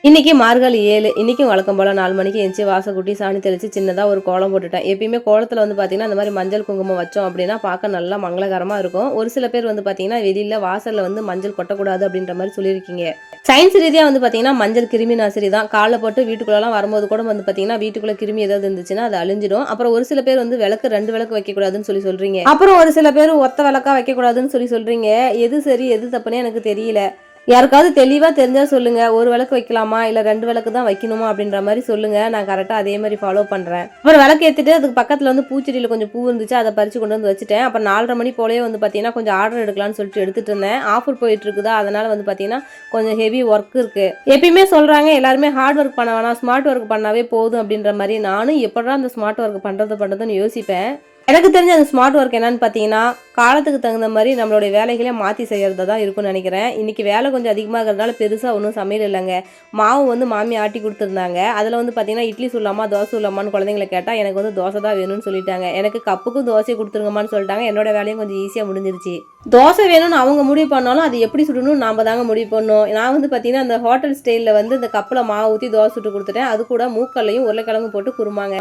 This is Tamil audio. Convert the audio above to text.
இன்னைக்கு மார்கழி 7. இன்னைக்கும் வழக்கம் போல 4 மணிக்கு எந்திச்சு வாசல் கூட்டி சாணி தெளிச்சு சின்னதா ஒரு கோலம் போட்டுட்டேன். எப்பயுமே கோலத்துல வந்து பாத்தீங்கன்னா இந்த மாதிரி மஞ்சள் குங்குமம் வச்சோம் அப்படின்னா பார்க்க நல்லா மங்களகரமா இருக்கும். ஒரு சில பேர் வந்து பாத்தீங்கன்னா வெளியில வாசல்ல வந்து மஞ்சள் கொட்டக்கூடாது அப்படின்ற மாதிரி சொல்லியிருக்கீங்க. சயின்ஸ் ரீதியா வந்து பாத்தீங்கன்னா மஞ்சள் கிருமி நாசினி தான். காலைல போட்டு வீட்டுக்குள்ளலாம் வரும்போது கூட வந்து பாத்தீங்கன்னா வீட்டுக்குள்ள கிருமி ஏதாவது இருந்துச்சுன்னா அது அழிஞ்சிடும். அப்புறம் ஒரு சில பேர் வந்து விளக்கு 2 விளக்கு வைக்க கூடாதுன்னு சொல்றீங்க. அப்புறம் ஒரு சில பேர் ஒத்த விளக்கா வைக்க கூடாதுன்னு சொல்றீங்க. எது சரி எது தப்புன்னு எனக்கு தெரியல. யாருக்காவது தெளிவா தெரிஞ்சா சொல்லுங்க. ஒரு விளக்கு வைக்கலாமா இல்ல 2 விளக்கு தான் வைக்கணுமா அப்படின்ற மாதிரி சொல்லுங்க. நான் கரெக்டா அதே மாதிரி ஃபாலோ பண்றேன். அப்புறம் விளக்கு ஏத்திட்டு அதுக்கு பக்கத்துல வந்து பூச்செடியில கொஞ்சம் பூ இருந்துச்சு. அதை பறிச்சு கொண்டு வந்து வச்சுட்டேன். அப்புறம் 4:30 மணி போலயே வந்து பாத்தீங்கன்னா கொஞ்சம் ஆர்டர் எடுக்கலாம்னு சொல்லிட்டு எடுத்துட்டு இருந்தேன். ஆஃபர் போயிட்டு இருக்குதா, அதனால வந்து பாத்தீங்கன்னா கொஞ்சம் ஹெவி ஒர்க் இருக்கு. எப்பயுமே சொல்றாங்க எல்லாருமே ஹார்ட் ஒர்க் பண்ண வேணாம், ஸ்மார்ட் ஒர்க் பண்ணாவே போதும் அப்படின்ற மாதிரி. நானும் எப்படா அந்த ஸ்மார்ட் ஒர்க் பண்றதுன்னு யோசிப்பேன். எனக்கு தெரிஞ்ச அந்த ஸ்மார்ட் ஒர்க் என்னன்னு பார்த்தீங்கன்னா, காலத்துக்கு தகுந்த மாரி நம்மளுடைய வேலைகள மாத்தி செய்யறதா தான் இருக்கும்னு நெனைக்கிறேன். இன்னைக்கு வேலை கொஞ்சம் அதிகமா இருக்கிறதுனால பெருசா ஒண்ணும் சமையல் இல்லங்க. மாவு வந்து மாமி ஆட்டி குடுத்துருந்தாங்க. அதில வந்து பார்த்தீங்கன்னா, இட்லி சுடலாமா, தோசை சுடலாமான்னு குழந்தைங்கள கேட்டா, எனக்கு வந்து தோசை தான் வேணும்னு சொல்லிட்டாங்க. எனக்கு கப்புக்கும் தோசைய குடுத்துருங்கம்மான்னு சொல்லிட்டாங்க. என்னோட வேலையும் கொஞ்சம் ஈஸியா முடிஞ்சிருச்சு. தோசை வேணும்னு அவங்க முடிவு பண்ணாலும், அது எப்படி சுடணும்னு நாம தாங்க முடிவு பண்ணணும். நான் வந்து பார்த்தீங்கன்னா, அந்த ஹோட்டல் ஸ்டைல்ல வந்து இந்த கப்புல மாவு ஊத்தி தோசை சுட்டு குடுத்துட்டேன். அது கூட மூக்கல்லையும் உருளைக்கிழங்கும் போட்டு குருமாங்க.